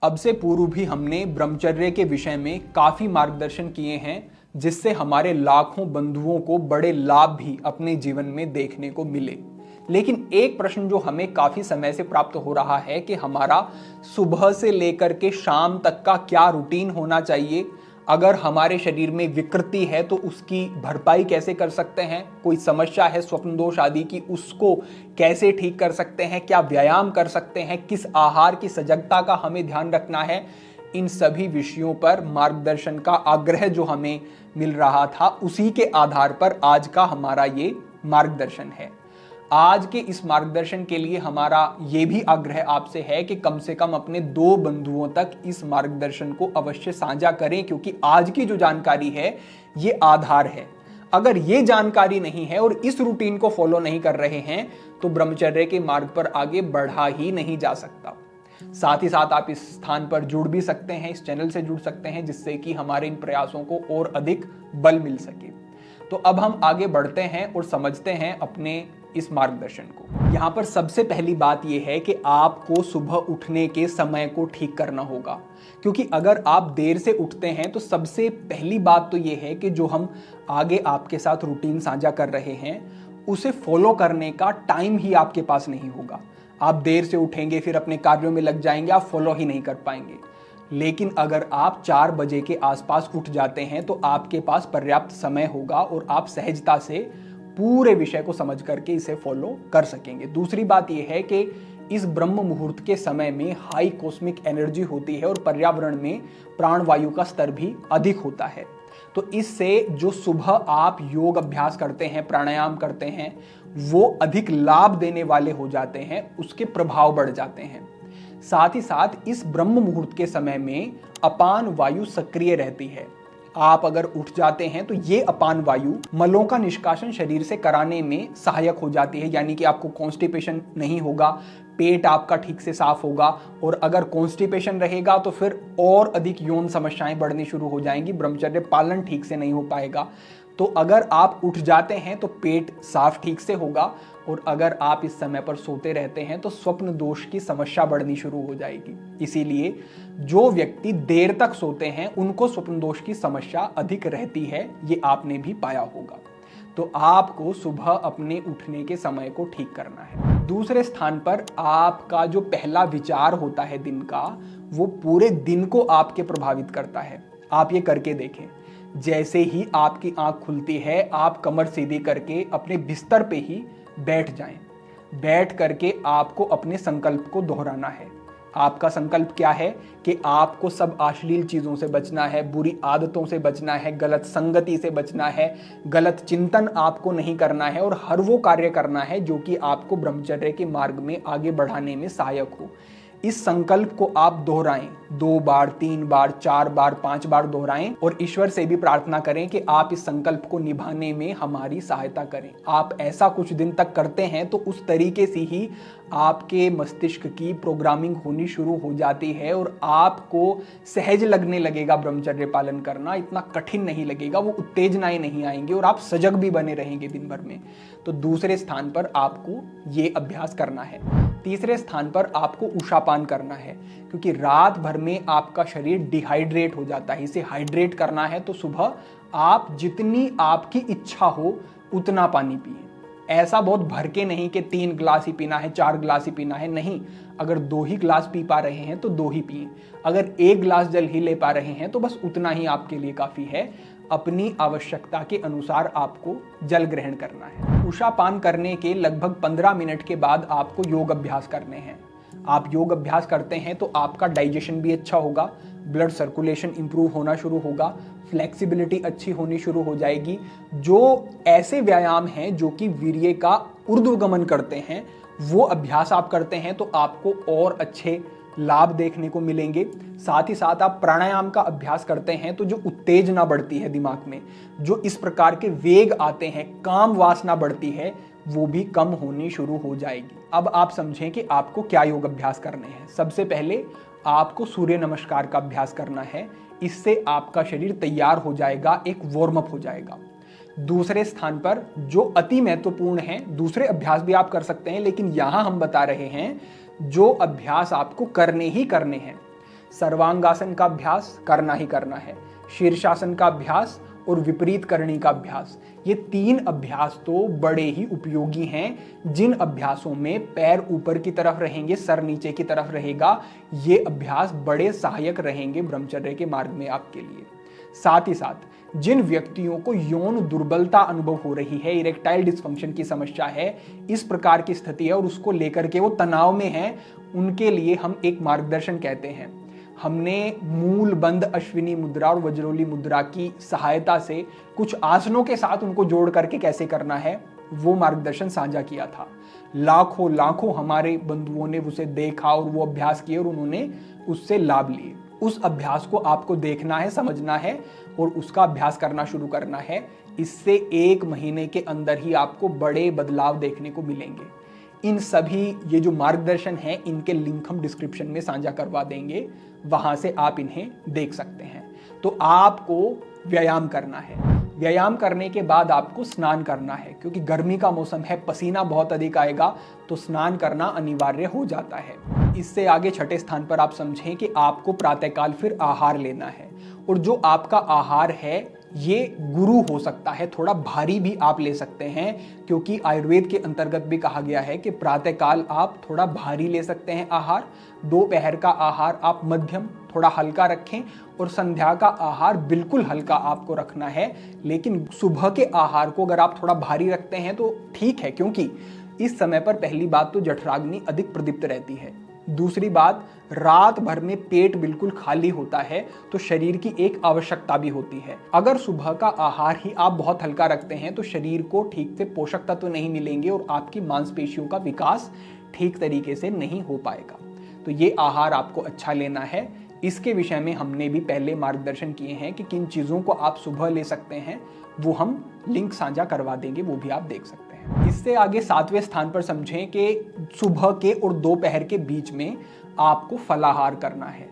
अब से पूर्व भी हमने ब्रह्मचर्य के विषय में काफी मार्गदर्शन किए हैं, जिससे हमारे लाखों बंधुओं को बड़े लाभ भी अपने जीवन में देखने को मिले। लेकिन एक प्रश्न जो हमें काफी समय से प्राप्त हो रहा है कि हमारा सुबह से लेकर के शाम तक का क्या रूटीन होना चाहिए, अगर हमारे शरीर में विकृति है तो उसकी भरपाई कैसे कर सकते हैं, कोई समस्या है स्वप्न दोष आदि की उसको कैसे ठीक कर सकते हैं, क्या व्यायाम कर सकते हैं, किस आहार की सजगता का हमें ध्यान रखना है। इन सभी विषयों पर मार्गदर्शन का आग्रह जो हमें मिल रहा था, उसी के आधार पर आज का हमारा ये मार्गदर्शन है। आज के इस मार्गदर्शन के लिए हमारा ये भी आग्रह आपसे है कि कम से कम अपने 2 बंधुओं तक इस मार्गदर्शन को अवश्य साझा करें, क्योंकि आज की जो जानकारी है ये आधार है। अगर ये जानकारी नहीं है और इस रूटीन को फॉलो नहीं कर रहे हैं तो ब्रह्मचर्य के मार्ग पर आगे बढ़ा ही नहीं जा सकता। साथ ही साथ आप इस स्थान पर जुड़ भी सकते हैं, इस चैनल से जुड़ सकते हैं, जिससे कि हमारे इन प्रयासों को और अधिक बल मिल सके। तो अब हम आगे बढ़ते हैं और समझते हैं अपने इस मार्गदर्शन को। यहाँ पर सबसे पहली बात यह है कि आपको सुबह उठने के समय को ठीक करना होगा, क्योंकि अगर आप देर से उठते हैं तो सबसे पहली बात तो यह है कि जो हम आगे आपके साथ रूटीन साझा कर रहे हैं उसे फॉलो करने का टाइम ही आपके पास नहीं होगा। आप देर से उठेंगे, फिर अपने कार्यों में लग जाएंगे, आप फॉलो ही नहीं कर पाएंगे। लेकिन अगर आप 4 बजे के आसपास उठ जाते हैं तो आपके पास पर्याप्त समय होगा और आप सहजता से पूरे विषय को समझ करके इसे फॉलो कर सकेंगे। दूसरी बात यह है कि इस ब्रह्म मुहूर्त के समय में हाई कॉस्मिक एनर्जी होती है और पर्यावरण में प्राणवायु का स्तर भी अधिक होता है। तो इससे जो सुबह आप योग अभ्यास करते हैं, प्राणायाम करते हैं, वो अधिक लाभ देने वाले हो जाते हैं, उसके प्रभाव बढ़ जाते हैं। साथ ही साथ इस ब्रह्म मुहूर्त के समय में अपान वायु सक्रिय रहती है। आप अगर उठ जाते हैं तो ये अपान वायु मलों का निष्कासन शरीर से कराने में सहायक हो जाती है, यानी कि आपको कॉन्स्टिपेशन नहीं होगा, पेट आपका ठीक से साफ होगा। और अगर कॉन्स्टिपेशन रहेगा तो फिर और अधिक यौन समस्याएं बढ़नी शुरू हो जाएंगी, ब्रह्मचर्य पालन ठीक से नहीं हो पाएगा। तो अगर आप उठ जाते हैं तो पेट साफ ठीक से होगा, और अगर आप इस समय पर सोते रहते हैं तो स्वप्न दोष की समस्या बढ़नी शुरू हो जाएगी। इसीलिए जो व्यक्ति देर तक सोते हैं उनको स्वप्न दोष की समस्या अधिक रहती है, ये आपने भी पाया होगा। तो आपको सुबह अपने उठने के समय को ठीक करना है। दूसरे स्थान पर आपका जो पहला विचार होता है दिन का, वो पूरे दिन को आपके प्रभावित करता है। आप ये करके देखें, जैसे ही आपकी आंख खुलती है आप कमर सीधी करके अपने बिस्तर पे ही बैठ जाएं। बैठ करके आपको अपने संकल्प को दोहराना है। आपका संकल्प क्या है कि आपको सब अश्लील चीजों से बचना है, बुरी आदतों से बचना है, गलत संगति से बचना है, गलत चिंतन आपको नहीं करना है, और हर वो कार्य करना है जो कि आपको ब्रह्मचर्य के मार्ग में आगे बढ़ाने में सहायक हो। इस संकल्प को आप दोहराएं, 2 बार, 3 बार, 4 बार, 5 बार दोहराएं, और ईश्वर से भी प्रार्थना करें कि आप इस संकल्प को निभाने में हमारी सहायता करें। आप ऐसा कुछ दिन तक करते हैं तो उस तरीके से ही आपके मस्तिष्क की प्रोग्रामिंग होनी शुरू हो जाती है और आपको सहज लगने लगेगा ब्रह्मचर्य पालन करना, इतना कठिन नहीं लगेगा, वो उत्तेजनाएं नहीं आएंगे और आप सजग भी बने रहेंगे दिन भर में। तो दूसरे स्थान पर आपको ये अभ्यास करना है। तीसरे स्थान पर आपको उषापान करना है, क्योंकि रात भर में आपका शरीर डिहाइड्रेट हो जाता है। इसे हाइड्रेट करना है तो सुबह आप जितनी आपकी इच्छा हो उतना पानी पिए। ऐसा बहुत भर के नहीं कि 3 गिलास ही पीना है, 4 गिलास ही पीना है, नहीं। अगर 2 ही गिलास पी पा रहे हैं तो 2 ही पिए। अगर 1 गिलास जल ही ले पा रहे हैं तो बस उतना ही आपके लिए काफी है। अपनी आवश्यकता के अनुसार आपको जल ग्रहण करना है। उषापान करने के लगभग 15 मिनट के बाद आपको योग अभ्यास करने हैं। आप योग अभ्यास करते हैं तो आपका डाइजेशन भी अच्छा होगा, ब्लड सर्कुलेशन इंप्रूव होना शुरू होगा, फ्लेक्सिबिलिटी अच्छी होनी शुरू हो जाएगी। जो ऐसे व्यायाम हैं जो कि वीर्य का ऊर्ध्वगमन करते हैं, वो अभ्यास आप करते हैं तो आपको और अच्छे लाभ देखने को मिलेंगे। साथ ही साथ आप प्राणायाम का अभ्यास करते हैं तो जो उत्तेजना बढ़ती है दिमाग में, जो इस प्रकार के वेग आते हैं, काम वासना बढ़ती है, वो भी कम होनी शुरू हो जाएगी। अब आप समझें कि आपको क्या योग अभ्यास करने हैं। सबसे पहले आपको सूर्य नमस्कार का अभ्यास करना है। इससे आपका शरीर तैयार हो जाएगा, एक वार्म अप हो जाएगा। दूसरे स्थान पर जो अति महत्वपूर्ण है, दूसरे अभ्यास भी आप कर सकते हैं, लेकिन यहां हम बता रहे हैं जो अभ्यास आपको करने ही करने हैं। सर्वांगासन का अभ्यास करना ही करना है, शीर्षासन का अभ्यास और विपरीत करणी का अभ्यास। ये 3 अभ्यास तो बड़े ही उपयोगी हैं, जिन अभ्यासों में पैर ऊपर की तरफ रहेंगे, सर नीचे की तरफ रहेगा। ये अभ्यास बड़े सहायक रहेंगे ब्रह्मचर्य के मार्ग में आपके लिए। साथ ही साथ जिन व्यक्तियों को यौन दुर्बलता अनुभव हो रही है, इरेक्टाइल डिस्फंक्शन की समस्या है, इस प्रकार की स्थिति है और उसको लेकर के वो तनाव में है, उनके लिए हम एक मार्गदर्शन कहते हैं। हमने मूल बंद अश्विनी मुद्रा और वज्रोली मुद्रा की सहायता से कुछ आसनों के साथ उनको जोड़ करके कैसे करना है वो मार्गदर्शन साझा किया था। लाखों हमारे बंधुओं ने उसे देखा और वो अभ्यास किए और उन्होंने उससे लाभ लिए। उस अभ्यास को आपको देखना है, समझना है और उसका अभ्यास करना शुरू करना है। इससे 1 महीने के अंदर ही आपको बड़े बदलाव देखने को मिलेंगे। इन सभी ये जो मार्गदर्शन है, इनके लिंक हम डिस्क्रिप्शन में साझा करवा देंगे, वहां से आप इन्हें देख सकते हैं। तो आपको व्यायाम करना है। व्यायाम करने के बाद आपको स्नान करना है, क्योंकि गर्मी का मौसम है, पसीना बहुत अधिक आएगा, तो स्नान करना अनिवार्य हो जाता है। इससे आगे छठे स्थान पर आप समझें कि आपको प्रातःकाल फिर आहार लेना है, और जो आपका आहार है ये गुरु हो सकता है, थोड़ा भारी भी आप ले सकते हैं, क्योंकि आयुर्वेद के अंतर्गत भी कहा गया है कि प्रातःकाल आप थोड़ा भारी ले सकते हैं आहार, दोपहर का आहार आप मध्यम थोड़ा हल्का रखें, और संध्या का आहार बिल्कुल हल्का आपको रखना है। लेकिन सुबह के आहार को अगर आप थोड़ा भारी रखते हैं तो ठीक है, क्योंकि इस समय पर पहली बात तो जठराग्नि अधिक प्रदीप्त रहती है, दूसरी बात रात भर में पेट बिल्कुल खाली होता है, तो शरीर की एक आवश्यकता भी होती है। अगर सुबह का आहार ही आप बहुत हल्का रखते हैं तो शरीर को ठीक से पोषक तत्व नहीं मिलेंगे और आपकी मांसपेशियों का विकास ठीक तरीके से नहीं हो पाएगा। तो ये आहार आपको अच्छा लेना है। इसके विषय में हमने भी पहले मार्गदर्शन किए हैं कि किन चीज़ों को आप सुबह ले सकते हैं, वो हम लिंक साझा करवा देंगे, वो भी आप देख सकते हैं। इससे आगे 7वें स्थान पर समझें कि सुबह के और दोपहर के बीच में आपको फलाहार करना है।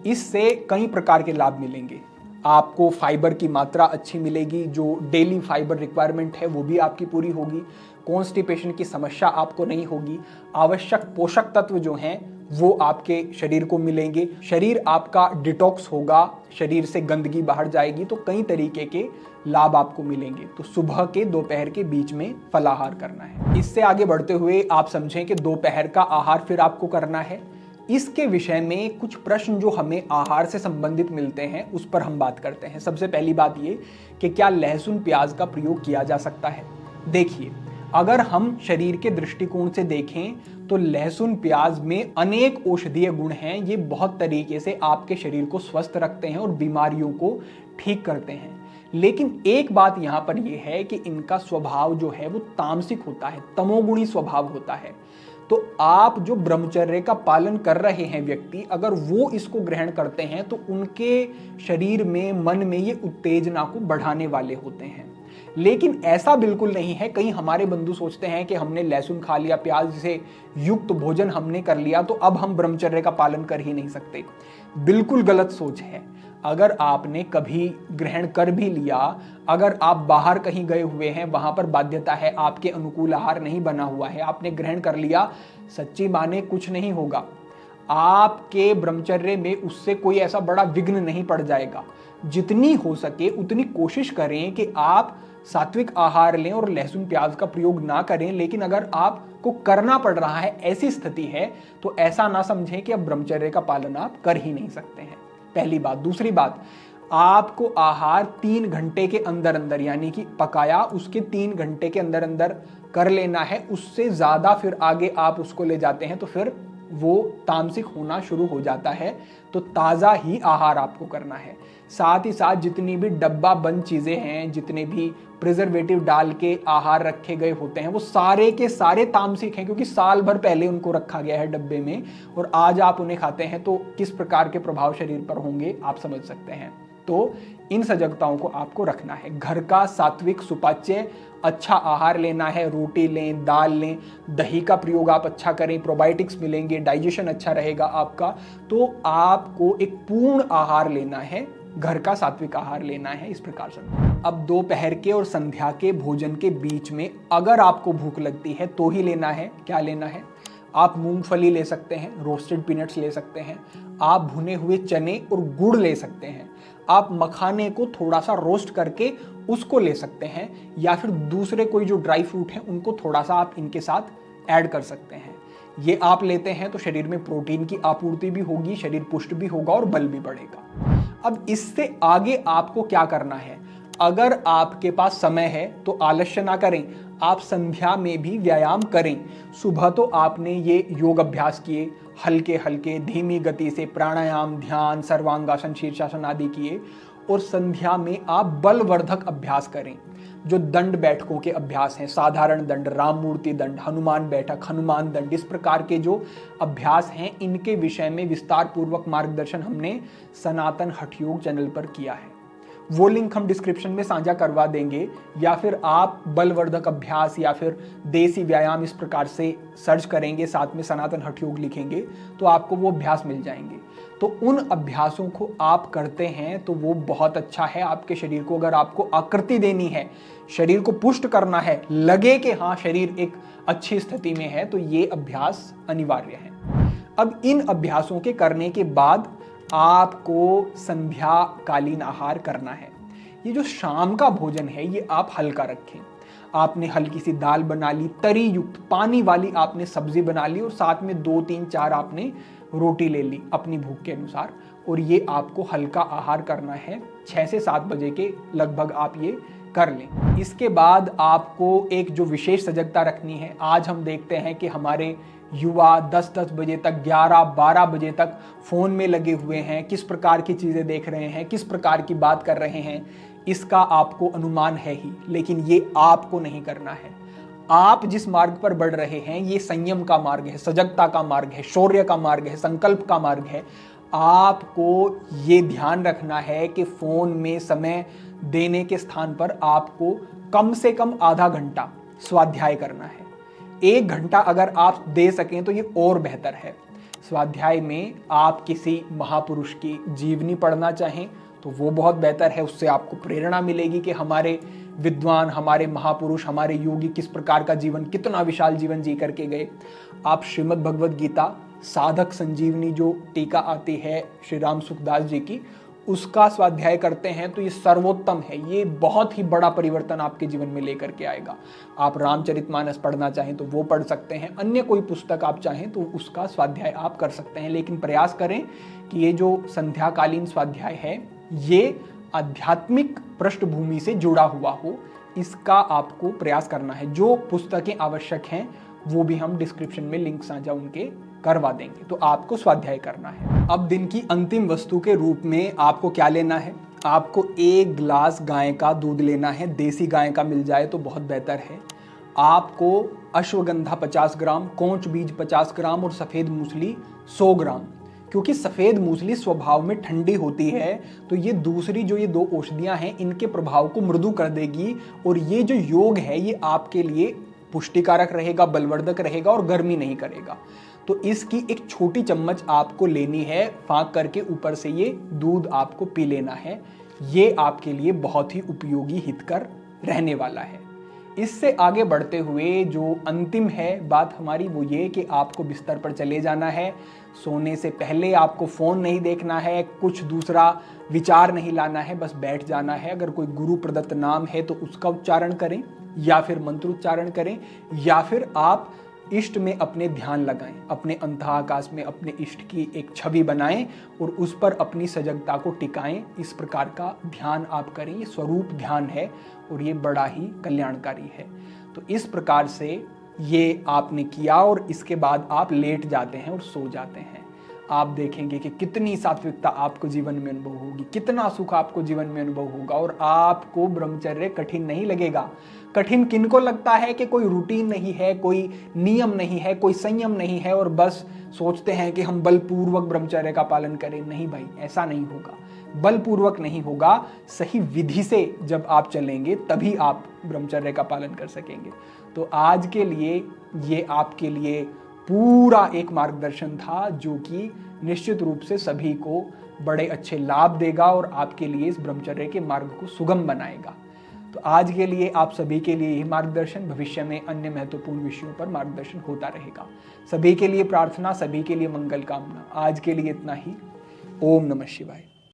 इससे कई प्रकार के लाभ मिलेंगे। आपको फाइबर की मात्रा अच्छी मिलेगी, जो डेली फाइबर रिक्वायरमेंट है वो भी आपकी पूरी होगी, कॉन्स्टिपेशन की समस्या आपको नहीं होगी, आवश्यक पोषक तत्व जो हैं वो आपके शरीर को मिलेंगे, शरीर आपका डिटॉक्स होगा, शरीर से गंदगी बाहर जाएगी, तो कई तरीके के लाभ आपको मिलेंगे। तो सुबह के दोपहर के बीच में फलाहार करना है। इससे आगे बढ़ते हुए आप समझें कि दोपहर का आहार फिर आपको करना है। इसके विषय में कुछ प्रश्न जो हमें आहार से संबंधित मिलते हैं उस पर हम बात करते हैं। सबसे पहली बात ये कि क्या लहसुन प्याज का प्रयोग किया जा सकता है। देखिए, अगर हम शरीर के दृष्टिकोण से देखें तो लहसुन प्याज में अनेक औषधीय गुण हैं। ये बहुत तरीके से आपके शरीर को स्वस्थ रखते हैं और बीमारियों को ठीक करते हैं। लेकिन एक बात यहाँ पर यह है कि इनका स्वभाव जो है वो तामसिक होता है, तमोगुणी स्वभाव होता है। तो आप जो ब्रह्मचर्य का पालन कर रहे हैं व्यक्ति, अगर वो इसको ग्रहण करते हैं तो उनके शरीर में, मन में ये उत्तेजना को बढ़ाने वाले होते हैं। लेकिन ऐसा बिल्कुल नहीं है। कई हमारे बंधु सोचते हैं कि हमने लहसुन खा लिया, प्याज से युक्त भोजन हमने कर लिया, तो अब हम ब्रह्मचर्य का पालन कर ही नहीं सकते। बिल्कुल गलत सोच है। अगर आपने कभी ग्रहण कर भी लिया, अगर आप बाहर कहीं गए हुए हैं, वहां पर बाध्यता है, आपके अनुकूल आहार नहीं बना हुआ है, आपने ग्रहण कर लिया, सच्ची माने कुछ नहीं होगा। आपके ब्रह्मचर्य में उससे कोई ऐसा बड़ा विघ्न नहीं पड़ जाएगा। जितनी हो सके उतनी कोशिश करें कि आप सात्विक आहार लें और लहसुन प्याज का प्रयोग ना करें। लेकिन अगर आपको करना पड़ रहा है, ऐसी स्थिति है, तो ऐसा ना समझें कि अब ब्रह्मचर्य का पालन आप कर ही नहीं सकते हैं। पहली बात। दूसरी बात, आपको आहार 3 घंटे के अंदर अंदर, यानी कि पकाया उसके 3 घंटे के अंदर अंदर कर लेना है। उससे ज्यादा फिर आगे आप उसको ले जाते हैं तो फिर वो तामसिक होना शुरू हो जाता है। तो ताज़ा ही आहार आपको करना है। साथ ही साथ जितनी भी डब्बा बंद चीज़ें हैं, जितने भी प्रिजर्वेटिव डाल के आहार रखे गए होते हैं, वो सारे के सारे तामसिक हैं, क्योंकि साल भर पहले उनको रखा गया है डब्बे में और आज आप उन्हें खाते हैं, तो किस प्रकार के प्रभाव शरीर पर होंगे आप समझ सकते हैं। तो इन सजगताओं को आपको रखना है। घर का सात्विक सुपाच्य अच्छा आहार लेना है। रोटी लें, दाल लें, दही का प्रयोग आप अच्छा करें, प्रोबायोटिक्स मिलेंगे, डाइजेशन अच्छा रहेगा आपका। तो आपको एक पूर्ण आहार लेना है, घर का सात्विक आहार लेना है। इस प्रकार से अब दोपहर के और संध्या के भोजन के बीच में अगर आपको भूख लगती है तो ही लेना है। क्या लेना है? आप मूंगफली ले सकते हैं, रोस्टेड पीनट्स ले सकते हैं, आप भुने हुए चने और गुड़ ले सकते हैं, आप मखाने को थोड़ा सा रोस्ट करके उसको ले सकते हैं, या फिर दूसरे कोई जो ड्राई फ्रूट हैं उनको थोड़ा सा आप इनके साथ ऐड कर सकते हैं। ये आप लेते हैं तो शरीर में प्रोटीन की आपूर्ति भी होगी, शरीर पुष्ट भी होगा और बल भी बढ़ेगा। अब इससे आगे आपको क्या करना है? अगर आपके पास समय है तो आलस्य ना करें, आप संध्या में भी व्यायाम करें। सुबह तो आपने ये योग अभ्यास किए, हल्के हल्के धीमी गति से प्राणायाम, ध्यान, सर्वांगासन, शीर्षासन आदि किए, और संध्या में आप बलवर्धक अभ्यास करें। जो दंड बैठकों के अभ्यास हैं, साधारण दंड, राममूर्ति दंड, हनुमान बैठक, हनुमान दंड, इस प्रकार के जो अभ्यास हैं, इनके विषय में विस्तार पूर्वक मार्गदर्शन हमने सनातन हठयोग चैनल पर किया है। वो लिंक हम डिस्क्रिप्शन में साझा करवा देंगे, या फिर आप बलवर्धक अभ्यास या फिर देसी व्यायाम इस प्रकार से सर्च करेंगे, साथ में सनातन हठयोग लिखेंगे तो आपको वो अभ्यास मिल जाएंगे। तो उन अभ्यासों को आप करते हैं तो वो बहुत अच्छा है आपके शरीर को। अगर आपको आकृति देनी है, शरीर को पुष्ट करना है, लगे कि हाँ शरीर एक अच्छी स्थिति में है, तो ये अभ्यास अनिवार्य है। अब इन अभ्यासों के करने के बाद आपको संध्याकालीन आहार करना है। ये जो शाम का भोजन है ये आप हल्का रखें। आपने हल्की सी दाल बना ली, तरी युक्त पानी वाली आपने सब्जी बना ली, और साथ में 2 3 4 आपने रोटी ले ली अपनी भूख के अनुसार, और ये आपको हल्का आहार करना है। 6 से 7 बजे के लगभग आप ये कर लें। इसके बाद आपको एक जो विशेष सजगता रखनी है। आज हम देखते हैं कि हमारे युवा 10-10 बजे तक, 11-12 बजे तक फोन में लगे हुए हैं, किस प्रकार की चीजें देख रहे हैं, किस प्रकार की बात कर रहे हैं, इसका आपको अनुमान है ही, लेकिन ये आपको नहीं करना है। आप जिस मार्ग पर बढ़ रहे हैं ये संयम का मार्ग है, सजगता का मार्ग है, शौर्य का मार्ग है, संकल्प का मार्ग है। आपको ये ध्यान रखना है कि फोन में समय देने के स्थान पर आपको कम से कम आधा घंटा स्वाध्याय करना है। 1 घंटा अगर आप दे सकें तो ये और बेहतर है। स्वाध्याय में आप किसी महापुरुष की जीवनी पढ़ना चाहें तो वो बहुत बेहतर है। उससे आपको प्रेरणा मिलेगी कि हमारे विद्वान, हमारे महापुरुष, हमारे योगी किस प्रकार का जीवन, कितना विशाल जीवन जी करके गए। आप श्रीमद् भगवद गीता साधक संजीवनी जो टीका आती है श्री राम सुखदास जी की, उसका स्वाध्याय करते हैं तो ये सर्वोत्तम है। ये बहुत ही बड़ा परिवर्तन आपके जीवन में लेकर के आएगा। आप रामचरितमानस पढ़ना चाहें तो वो पढ़ सकते हैं, अन्य कोई पुस्तक आप चाहें तो उसका स्वाध्याय आप कर सकते हैं। लेकिन प्रयास करें कि ये जो संध्याकालीन स्वाध्याय है ये आध्यात्मिक पृष्ठभूमि से जुड़ा हुआ हो, इसका आपको प्रयास करना है। जो पुस्तकें आवश्यक हैं वो भी हम डिस्क्रिप्शन में लिंक साझा उनके करवा देंगे। तो आपको स्वाध्याय करना है। अब दिन की अंतिम वस्तु के रूप में आपको क्या लेना है? आपको 1 गिलास गाय का दूध लेना है। देसी गाय का मिल जाए तो बहुत बेहतर है। आपको अश्वगंधा 50 ग्राम, कोंच बीज 50 ग्राम और सफेद मूसली 100 ग्राम। क्योंकि सफेद मूसली स्वभाव में ठंडी होती है तो ये दूसरी जो ये 2 औषधियां हैं इनके प्रभाव को मृदु कर देगी, और ये जो योग है ये आपके लिए पुष्टिकारक रहेगा, बलवर्धक रहेगा और गर्मी नहीं करेगा। तो इसकी एक छोटी चम्मच आपको लेनी है, फाँक करके ऊपर से ये दूध आपको पी लेना है। ये आपके लिए बहुत ही उपयोगी, हितकर रहने वाला है। इससे आगे बढ़ते हुए जो अंतिम है बात हमारी वो ये कि आपको बिस्तर पर चले जाना है। सोने से पहले आपको फ़ोन नहीं देखना है, कुछ दूसरा विचार नहीं लाना है, बस बैठ जाना है। अगर कोई गुरु प्रदत्त नाम है तो उसका उच्चारण करें, या फिर मंत्रोच्चारण करें, या फिर आप इष्ट में अपने ध्यान लगाएं। अपने अंतःआकाश में अपने इष्ट की एक छवि बनाएं और उस पर अपनी सजगता को टिकाएं। इस प्रकार का ध्यान आप करें। ये स्वरूप ध्यान है और ये बड़ा ही कल्याणकारी है। तो इस प्रकार से ये आपने किया और इसके बाद आप लेट जाते हैं और सो जाते हैं। आप देखेंगे कि कितनी सात्विकता आपको जीवन में अनुभव होगी, कितना सुख आपको जीवन में अनुभव होगा, और आपको ब्रह्मचर्य कठिन नहीं लगेगा। कठिन किनको लगता है कि कोई रूटीन नहीं है, कोई नियम नहीं है, कोई संयम नहीं है, और बस सोचते हैं कि हम बलपूर्वक ब्रह्मचर्य का पालन करें। नहीं भाई, ऐसा नहीं होगा। बलपूर्वक नहीं होगा, सही विधि से जब आप चलेंगे तभी आप ब्रह्मचर्य का पालन कर सकेंगे। तो आज के लिए ये आपके लिए पूरा एक मार्गदर्शन था जो कि निश्चित रूप से सभी को बड़े अच्छे लाभ देगा और आपके लिए इस ब्रह्मचर्य के मार्ग को सुगम बनाएगा। तो आज के लिए आप सभी के लिए यही मार्गदर्शन, भविष्य में अन्य महत्वपूर्ण विषयों पर मार्गदर्शन होता रहेगा। सभी के लिए प्रार्थना, सभी के लिए मंगल कामना। आज के लिए इतना ही। ओम नमः शिवाय।